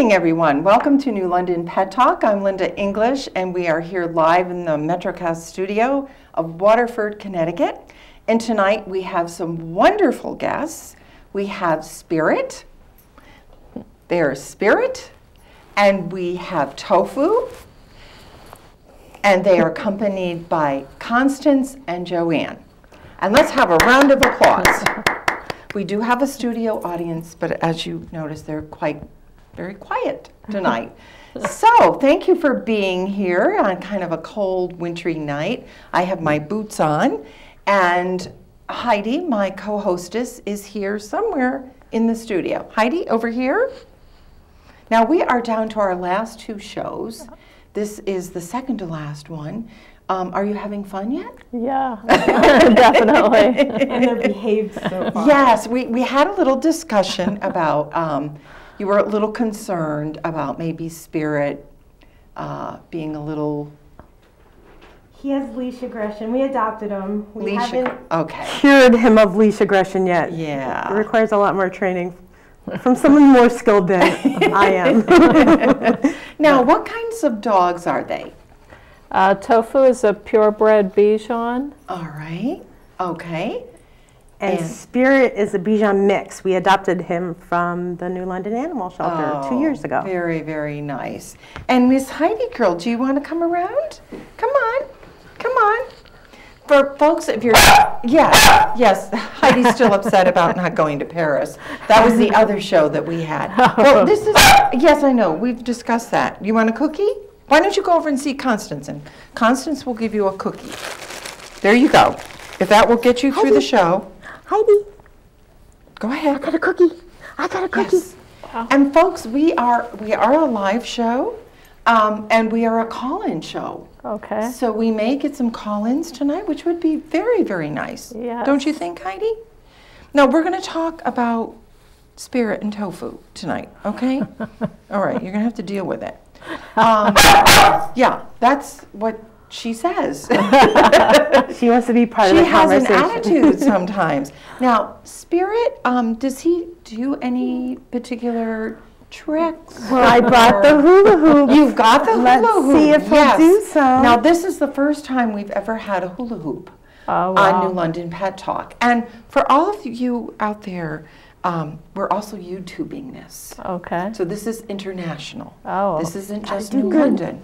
morning, everyone. Welcome to New London Pet Talk. I'm Linda English, and we are here live in the MetroCast studio of Waterford, Connecticut. And tonight we have some wonderful guests. We have Spirit. There's Spirit. And we have Tofu. And they are accompanied by Constance and Joanne. And let's have a round of applause. We do have a studio audience, but as you notice, they're very quiet tonight. So thank you for being here on kind of a cold, wintry night. I have my boots on, and Heidi, my co-hostess, is here somewhere in the studio. Heidi, over here. Now we are down to our last two shows. This is the second to last one. Are you having fun yet? Yeah, definitely. And they're behaved so far. Yes, we had a little discussion about, you were a little concerned about maybe Spirit being a little... He has leash aggression. We adopted him. We haven't cured him of leash aggression yet. Yeah. It requires a lot more training from someone more skilled than I am. Now, what kinds of dogs are they? Tofu is a purebred Bichon. All right. Okay. And Spirit is a Bichon mix. We adopted him from the New London Animal Shelter 2 years ago. Very, very nice. And Miss Heidi Girl, do you want to come around? Come on. Come on. For folks, if you're, yes, Heidi's still upset about not going to Paris. That was the other show that we had. Well, this is, yes, I know, we've discussed that. You want a cookie? Why don't you go over and see Constance, and Constance will give you a cookie. There you go. If that will get you through the show. Heidi. Go ahead. I got a cookie. I got a cookie. Yes. Wow. And folks, we are a live show, and we are a call-in show. Okay. So we may get some call-ins tonight, which would be very, very nice. Yes. Don't you think, Heidi? Now, we're going to talk about Spirit and Tofu tonight, okay? All right, you're going to have to deal with it. Yeah, that's what she says. She wants to be part of the conversation. She has an attitude sometimes. Now, Spirit, does he do any particular tricks? Well, I brought the hula hoop. You've got the hula hoop. Let's see if he'll do so. Now, this is the first time we've ever had a hula hoop on New London Pet Talk. And for all of you out there, we're also YouTubing this. Okay. So this is international. Oh. This isn't just New London.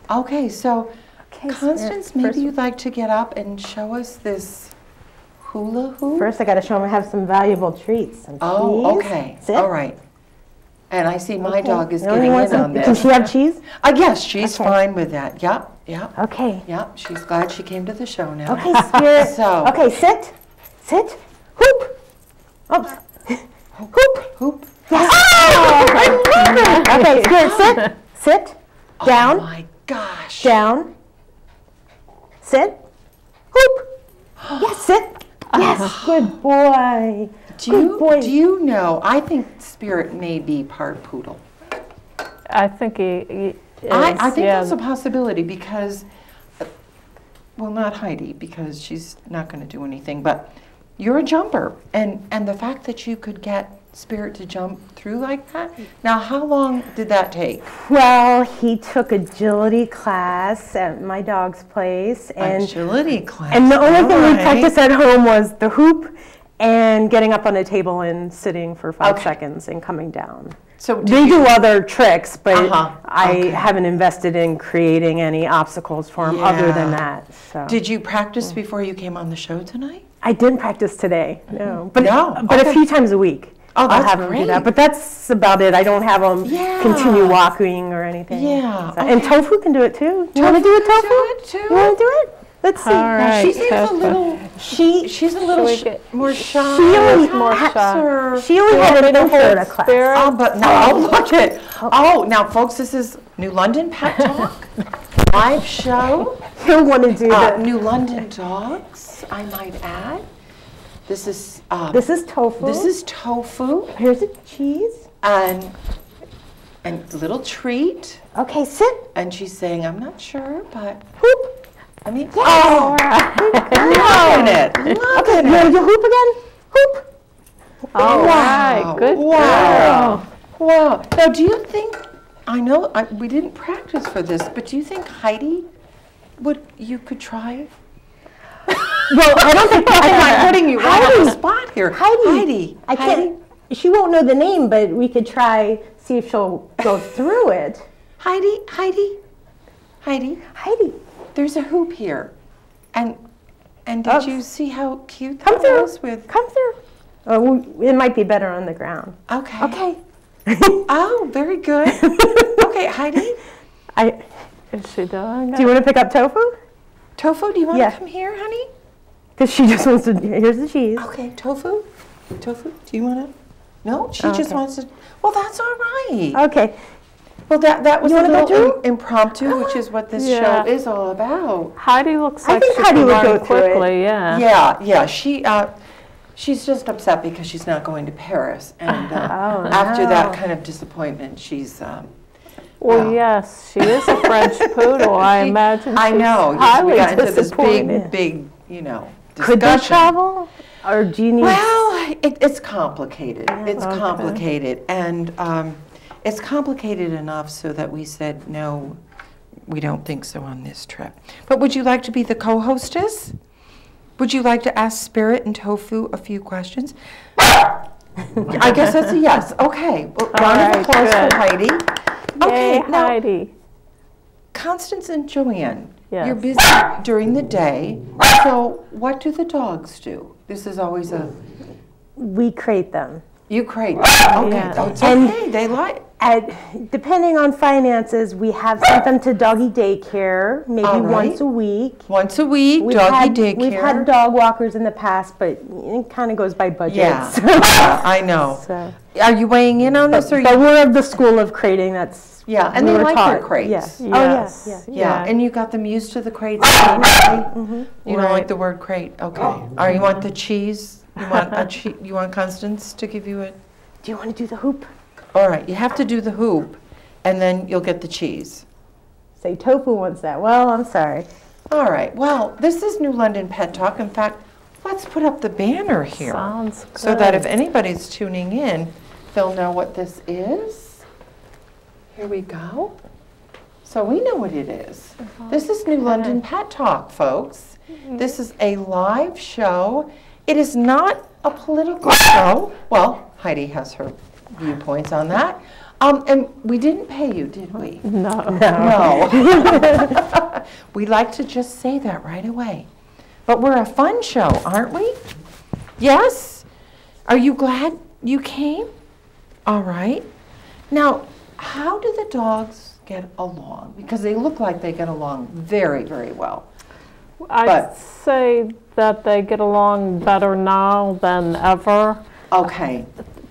Okay, so Constance, maybe you'd like to get up and show us this hula hoop? First, I got to show him I have some valuable treats. Some cheese. Okay. Sit. All right. And I see my dog is getting in on this. Can she have cheese? Yes, she's fine with that. Yep, yep. Okay. Yep, she's glad she came to the show now. Okay, Spirit. So. Okay, sit. Sit. Hoop. Oops. Hoop. Hoop. Yes. Oh, okay, Spirit, sit. Sit. Down. Oh my gosh. Down. Sit. Hoop. Yes, sit. Yes, good boy. Do you know, I think Spirit may be part poodle. I think he is. I think that's a possibility because, well, not Heidi, because she's not going to do anything, but you're a jumper. And the fact that you could get Spirit to jump through like that. Now, how long did that take? Well, he took agility class at my dog's place. And agility class. And the only thing we practiced at home was the hoop and getting up on a table and sitting for 5 seconds and coming down. So they do other tricks, but I haven't invested in creating any obstacles for him other than that. So. Did you practice before you came on the show tonight? I didn't practice today, no. But, but a few times a week. Oh, that's I'll have him do that. But that's about it. I don't have him continue walking or anything. Yeah. So, and Tofu can do it too. You want to do it, Tofu? You want to do it? Let's see. Right, she seems a little. She's a little more shy. She only had an intro to class. Oh, but now look at. Oh, now folks, this is New London Pet Talk live show. He'll want to do that. New London Dogs, I might add. This is Tofu. This is Tofu. Here's a cheese. And a little treat. Okay, sit. And she's saying, I'm not sure, but hoop. I mean, oh, loving it. Okay, you want to do hoop again? Hoop. All right, good. Wow. Wow. Now, do you think I know we didn't practice for this, but do you think Heidi you could try? Well, I don't think I'm putting you right on the spot here. Heidi. I can't. She won't know the name, but we could try, see if she'll go through it. Heidi. There's a hoop here, and did you see how cute that was with? Come through. Oh, it might be better on the ground. Okay. Okay. Oh, very good. Okay, Heidi. Is she doing it? Do you want to pick up Tofu? Tofu, do you want to come here, honey? Because she just wants to, here's the cheese. Okay, Tofu, do you want to? No, she just wants to. Well, that's all right. Okay. Well, that was a little impromptu, which is what this show is all about. Heidi looks like think she Heidi can would run go through it. quickly, yeah. Yeah. She's just upset because she's not going to Paris, and after that kind of disappointment, she's. Well, yes, she is a French poodle. I imagine. I know. Highly We got into this disappointed. big, discussion. Could they travel? Or do you need? Well, it's complicated. It's complicated, and it's complicated enough so that we said no, we don't think so on this trip. But would you like to be the co-hostess? Would you like to ask Spirit and Tofu a few questions? I guess that's a yes. Okay. Well, round of applause for Heidi. Okay, Yay, now, Heidi. Constance and Joanne, Yes. you're busy during the day, so what do the dogs do? This is always We crate them. you crate. Okay, that's okay, they like. Depending on finances, we have sent them to doggy daycare, maybe once a week. Once a week, doggy daycare. We've had dog walkers in the past, but it kind of goes by budget. Yeah, I know. So. Are you weighing in on this? But we're of the school of crating. That's and we they were like taught. their crates. Yes. Yes. Oh, yeah. Yeah, and you got them used to the crates immediately? You don't like the word crate? Okay. All right, you want the cheese? You want Constance to give you a... Do you want to do the hoop? All right, you have to do the hoop, and then you'll get the cheese. Say Tofu wants that. Well, I'm sorry. All right, well, this is New London Pet Talk. In fact, let's put up the banner here. Sounds good. So that if anybody's tuning in, they'll know what this is. Here we go. So we know what it is. This is New London Pet Talk, folks. This is a live show. It is not a political show. Well, Heidi has her viewpoints on that. And we didn't pay you, did we? No. No. We like to just say that right away. But we're a fun show, aren't we? Yes? Are you glad you came? All right. Now, how do the dogs get along? Because they look like they get along very, very well. I'd say that they get along better now than ever. Okay.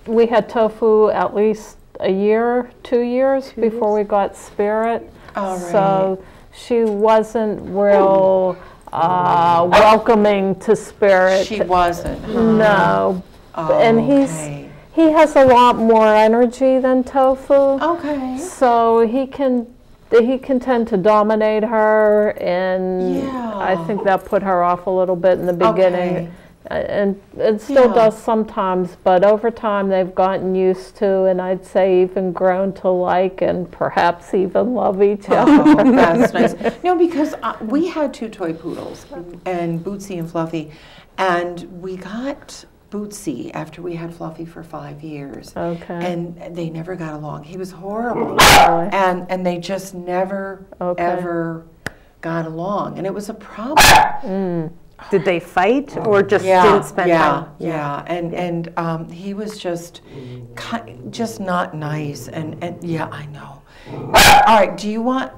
We had Tofu at least a year, 2 years before we got Spirit. All right. So she wasn't real welcoming to Spirit. She wasn't. Huh? No. Oh, And he has a lot more energy than Tofu. Okay. So he can tend to dominate her, and I think that put her off a little bit in the beginning. And it still does sometimes, but over time they've gotten used to, and I'd say even grown to like and perhaps even love each other. Oh, that's nice. No, because we had 2 toy poodles, and Bootsy and Fluffy, and we got Bootsy after we had Fluffy for 5 years. Okay. And they never got along. He was horrible. Really? And they just never, ever got along. And it was a problem. Did they fight or just didn't spend time? Yeah. And he was just not nice. And yeah, I know. All right, do you want,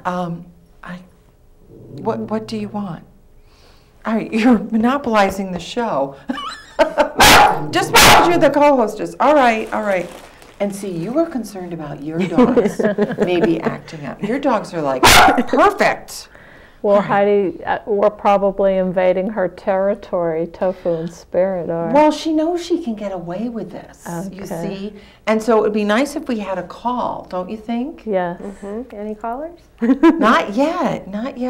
what do you want? All right, you're monopolizing the show. Just because you're the co-hostess. All right. And see, you were concerned about your dogs maybe acting up. Your dogs are like, perfect. Well, Heidi, we're probably invading her territory, Tofu and Spirit are. Well, she knows she can get away with this, you see. And so it would be nice if we had a call, don't you think? Yes. Any callers? Not yet.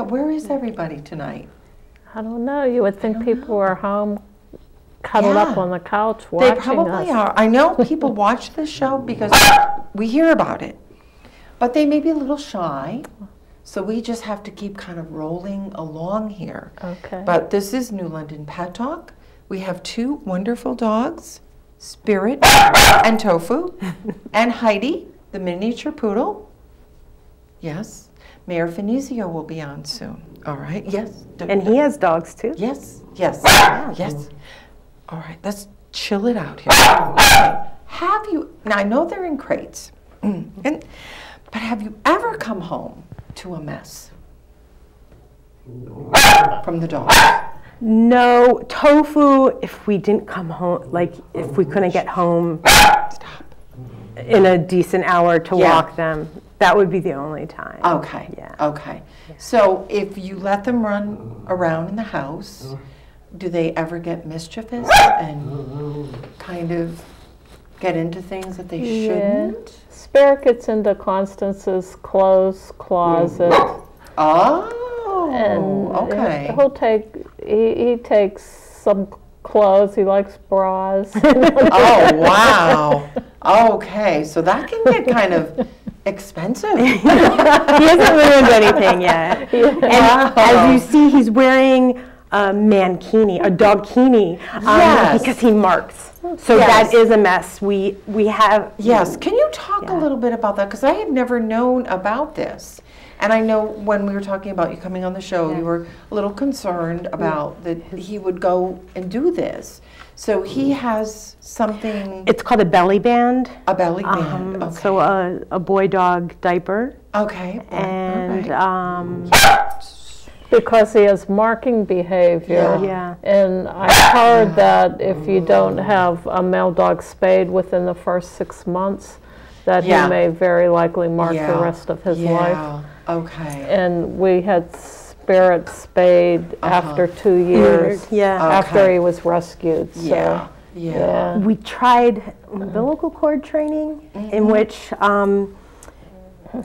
Where is everybody tonight? I don't know. You would think people were home cuddled up on the couch watching us. They probably are. I know people watch this show because we hear about it. but they may be a little shy. So we just have to keep kind of rolling along here. Okay. But this is New London Pet Talk. We have two wonderful dogs, Spirit and Tofu, and Heidi, the miniature poodle. Yes. Mayor Finizio will be on soon. All right. Yes. And he has dogs too? Yes. Yes. Yes. All right. Let's chill it out here. Okay. Have you, now I know they're in crates, but have you ever come home to a mess from the dogs? No, Tofu, if we didn't come home, like if we couldn't get home in a decent hour to walk them, that would be the only time. Okay, okay. So if you let them run around in the house, do they ever get mischievous and kind of get into things that they shouldn't? Spirit gets into Constance's clothes closet. Oh, and okay. He'll take, he takes some clothes, he likes bras. Oh, wow. Okay, so that can get kind of expensive. He hasn't ruined anything yet. And as you see, he's wearing a mankini, a dogkini, because he marks. So that is a mess. We have. Yes. Can you talk a little bit about that? Because I had never known about this. And I know when we were talking about you coming on the show, you were a little concerned about that he would go and do this. So he has something. It's called a belly band. A belly band. Okay. So a boy dog diaper. Okay. And because he has marking behavior. Yeah. And I heard that if you don't have a male dog spayed within the first 6 months, that he may very likely mark the rest of his life. Okay. And we had Spirit spayed after 2 years. After he was rescued. So, We tried umbilical cord training, in which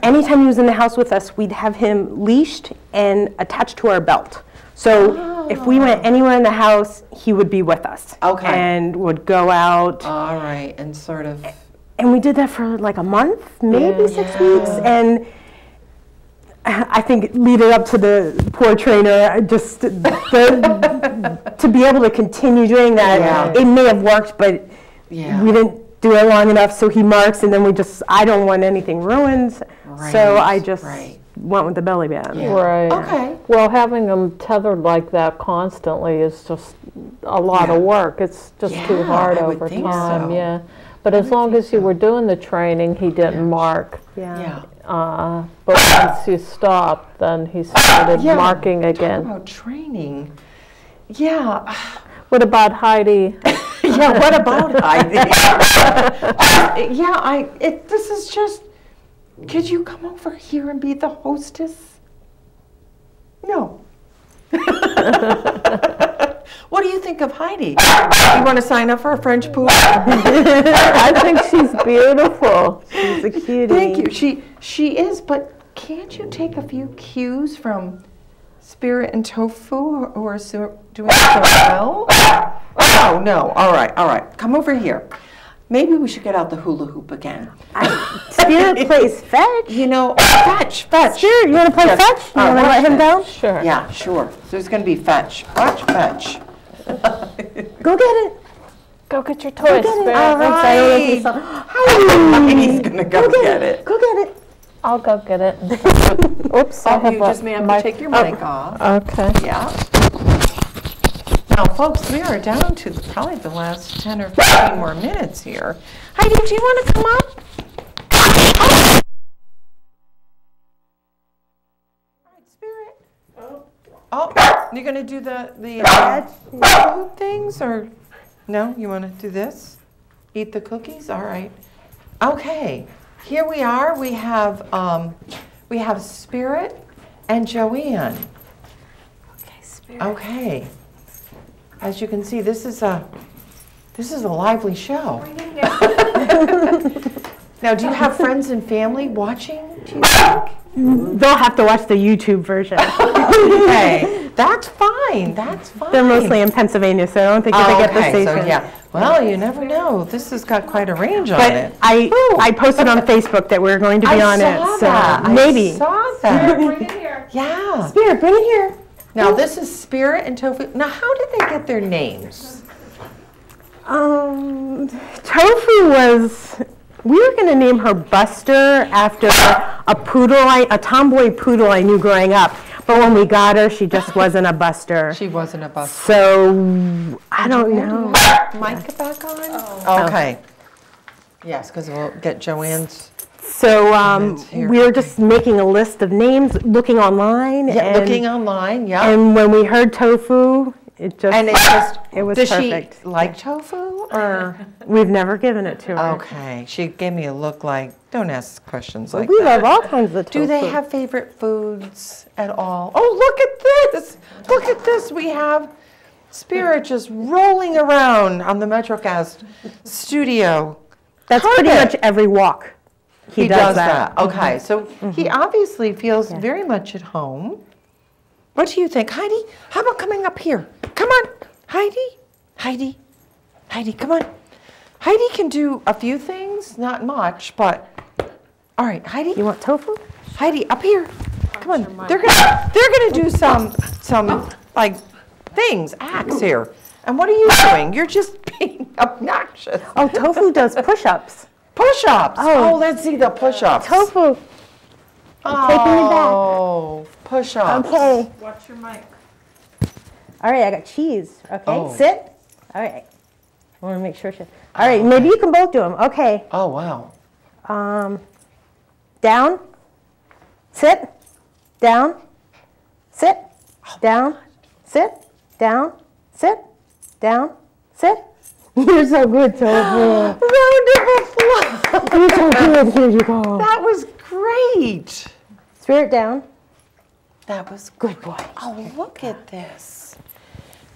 anytime he was in the house with us, we'd have him leashed and attached to our belt. So if we went anywhere in the house, he would be with us. Okay. And would go out. All right, and sort of. And we did that for like a month, maybe 6 weeks. And I think leading up to the poor trainer, just to be able to continue doing that, it may have worked, but we didn't do it long enough. So he marks, and then I don't want anything ruined. So I just went with the belly band. Right. Okay. Well, having them tethered like that constantly is just a lot of work. It's just too hard over time. Yeah. But as long as you were doing the training, he didn't mark. But once you stopped, then he started marking again. Talk about training. Yeah. What about Heidi? What about Heidi? This is just, could you come over here and be the hostess? No. What do you think of Heidi? You want to sign up for a French poodle? I think she's beautiful. She's a cutie. Thank you. She is, but can't you take a few cues from Spirit and Tofu who are doing so well? Oh, no. All right. Come over here. Maybe we should get out the hula hoop again. Spirit plays fetch. You know, fetch. Spirit, you want to play fetch? You want to let him down? Sure. Yeah, sure. So there's going to be fetch. Watch fetch. Go get it. Go get your toy, Spirit. All right. Heidi's going to go get it. Go get it. I'll go get it. Oops, You just may have to take your mic off. Okay. Yeah. Now, folks, we are down to probably the last 10 or 15 more minutes here. Heidi, do you want to come up? Oh. All right, Spirit. Oh, you're going to do the food things, or no? You want to do this? Eat the cookies? All right. Okay. Here we are. We have Spirit and Joanne. Okay, Spirit. Okay. As you can see, this is a lively show. Now, do you have friends and family watching, do you think? They'll have to watch the YouTube version. Okay, that's fine. fine. That's fine. They're mostly in Pennsylvania, so I don't think they get the station. So yeah. Well, you never know. This has got quite a range on But it. I posted on Facebook that we're going to be on it. So maybe. I saw that. Bring it here. Yeah. Spirit, bring it here. Now this is Spirit and Tofu. Now how did they get their names? Tofu was, we were going to name her Buster after a tomboy poodle I knew growing up. But when we got her, she just wasn't a Buster. She wasn't a Buster. So, I don't know. Mic back on? Oh. Okay. Yes, because we'll get Joanne's. So we were just making a list of names, looking online. Yeah, looking online, yeah. And when we heard Tofu, it was does perfect. She like tofu, or? We've never given it to her. Okay. She gave me a look like, don't ask questions like We that. love all kinds of tofu. Do they have favorite foods at all? Oh, look at this. Look at this. We have Spirit just rolling around on the MetroCast studio. That's pretty much every walk. He does that. Okay, so he obviously feels very much at home. What do you think? Heidi, how about coming up here? Come on, Heidi, come on. Heidi can do a few things, not much, but, all right, Heidi. You want tofu? Heidi, up here. Come on, they're gonna do some like things, acts here. And what are you doing? You're just being obnoxious. Oh, Tofu does push-ups. Push-ups. Oh, let's see the push-ups. Tofu. Taking me back. Oh, push-ups. Okay. Watch your mic. All right, I got cheese. Okay, Oh. sit. All right. I want to make sure she. All right, maybe you can both do them. Okay. Oh, wow. Down. Sit. Down. Sit. Down. Sit. Down. Sit. Down. Sit. You're so good, Tofu. Round of applause. You're so good. Here you go. That was great. Spirit down. That was good boy. Oh, look at this.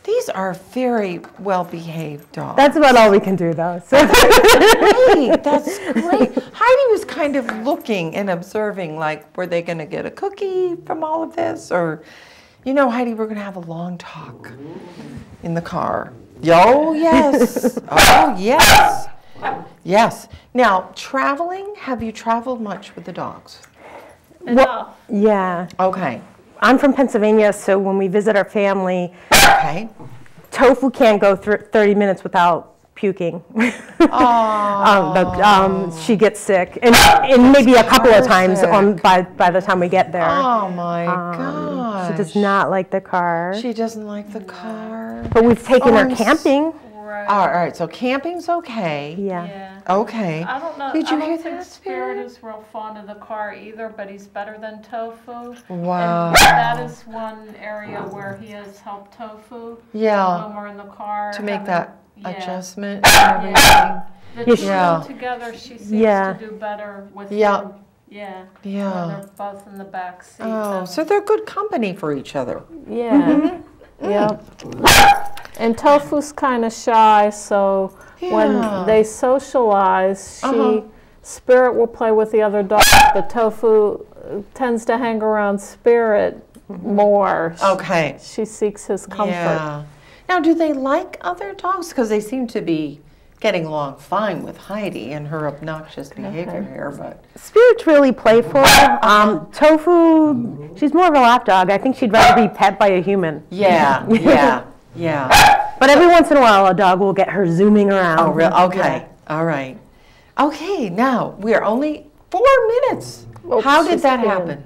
These are very well-behaved dogs. That's about all we can do, though. So. Great. That's great. Heidi was kind of looking and observing, like, were they going to get a cookie from all of this? Or, you know, Heidi, we're going to have a long talk in the car. Oh, yes. Oh, yes. Yes. Now, traveling, have you traveled much with the dogs? Enough. Yeah. Okay. I'm from Pennsylvania, so when we visit our family, Okay. Tofu can't go 30 minutes without puking. She gets sick, and maybe a couple of times by the time we get there. Oh, my gosh. She does not like the car. She doesn't like the car. But we've taken her I'm camping. Right. All right, so camping's okay. Yeah. Yeah. Okay. I don't know. Did you I don't hear think that, Spirit Spirit? is real fond of the car either, but he's better than Tofu. Wow. And that is one area where he has helped Tofu Yeah. when we're in the car. To make having- that yeah. adjustment and everything. The Yeah, two Yeah. of them together, she seems Yeah. to do better with Yeah. him. Yeah. Yeah. When they're both in the back seat. Oh, so they're good company for each other. Yeah. Yep. And Tofu's kind of shy, so Yeah. when they socialize, Uh-huh. Spirit will play with the other dogs, but Tofu tends to hang around Spirit more. Okay. She seeks his comfort. Yeah. Now, do they like other dogs? Because they seem to be getting along fine with Heidi and her obnoxious behavior here, but. Spirit's really playful. Tofu, she's more of a lap dog. I think she'd rather be pet by a human. Yeah, yeah, yeah. But every once in a while, a dog will get her zooming around. Oh, really? Okay. All right. Okay, now we are only 4 minutes. How did that happen?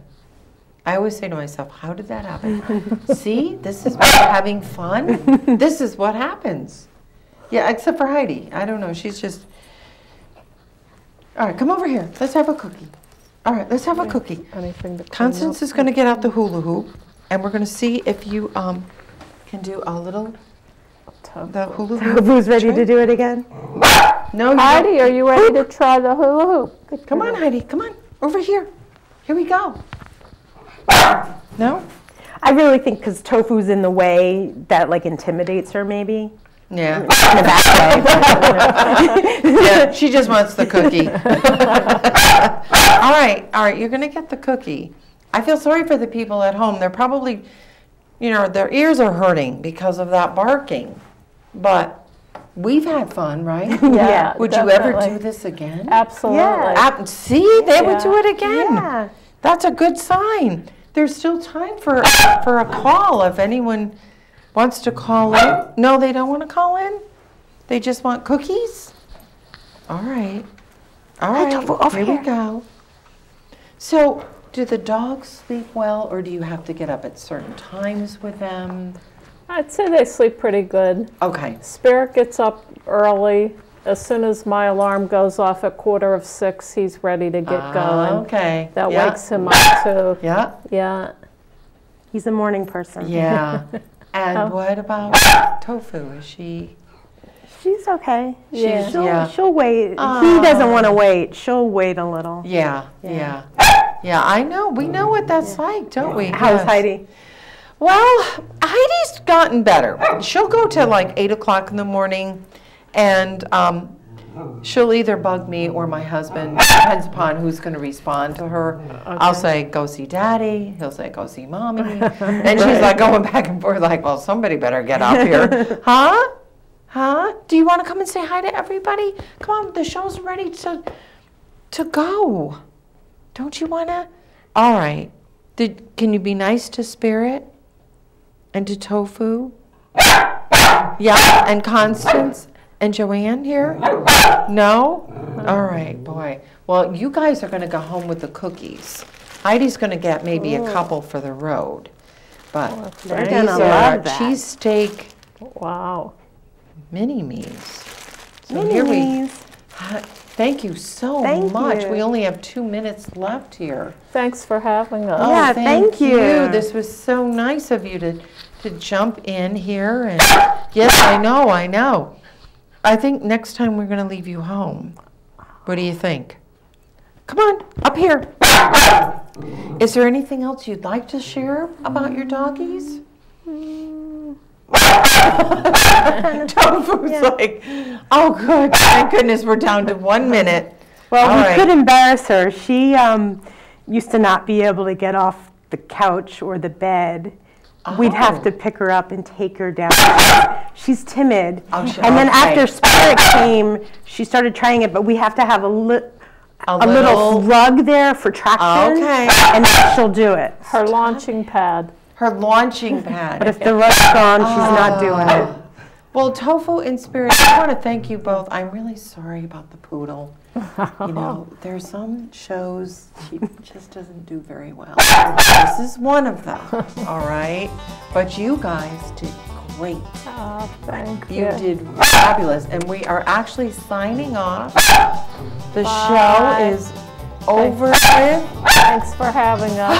I always say to myself, how did that happen? See, this is when we're having fun. This is what happens. Yeah, except for Heidi. I don't know. She's just. All right, come over here. Let's have a cookie. All right, let's have a cookie. Anything to clean Constance up. is going to get out the hula hoop, and we're going to see if you can do a little the hula hoop. Tofu's ready to do it again? No, you Heidi, don't. are you ready to try the hula hoop? Come on, Heidi. Come on, over here. Here we go. No? I really think because Tofu's in the way, that like intimidates her maybe. Yeah. In a bad way. Yeah, she just wants the cookie. All right, you're going to get the cookie. I feel sorry for the people at home. They're probably you know, their ears are hurting because of that barking. But we've had fun, right? Yeah. Would you ever do this again? Absolutely. Yeah. See, they would do it again. Yeah. That's a good sign. There's still time for a call if anyone wants to call in. No, they don't want to call in? They just want cookies? All right. All right, here we go. So, do the dogs sleep well, or do you have to get up at certain times with them? I'd say they sleep pretty good. Okay. Spirit gets up early. As soon as my alarm goes off at 5:45, he's ready to get going. Okay. That wakes him up too. Yeah. Yeah. He's a morning person. Yeah. And what about Tofu? Is she? She's okay. Yeah. She'll wait. He doesn't want to wait. She'll wait a little. Yeah. I know. We know what that's like, don't we? How's Heidi? Well, Heidi's gotten better. She'll go to like 8 o'clock in the morning, and she'll either bug me or my husband. Depends upon who's going to respond to her. Okay. I'll say, go see Daddy. He'll say, go see Mommy. And she's like going back and forth like, well, somebody better get up here. Huh? Do you want to come and say hi to everybody? Come on, the show's ready to go. Don't you want to? All right. Can you be nice to Spirit and to Tofu? Yeah, and Constance and Joanne here? No? All right, boy. Well, you guys are going to go home with the cookies. Heidi's going to get maybe a couple for the road. But they're going to love that. Cheesesteak. Wow. Mini-me's. So Mini-me's. Thank you so much. We only have 2 minutes left here. Thanks for having us. Oh, yeah, thank you. This was so nice of you to jump in here. And yes, I know. I think next time we're going to leave you home. What do you think? Come on, up here. Is there anything else you'd like to share about your doggies? Tofu's like, oh good, thank goodness we're down to 1 minute. Well, we could embarrass her. She used to not be able to get off the couch or the bed. We'd have to pick her up and take her down. She's timid. And then after Spirit came, she started trying it, but we have to have a little rug there for traction. Okay. And then she'll do it. Her launching pad. Her launching pad. But if the rug's gone, she's not doing it. Well, Tofu and Spirit, I want to thank you both. I'm really sorry about the poodle. You know, there's some shows she just doesn't do very well. This is one of them, all right? But you guys did great. Oh, thank you. You did fabulous. And we are actually signing off. The show is over with. Thanks for having us.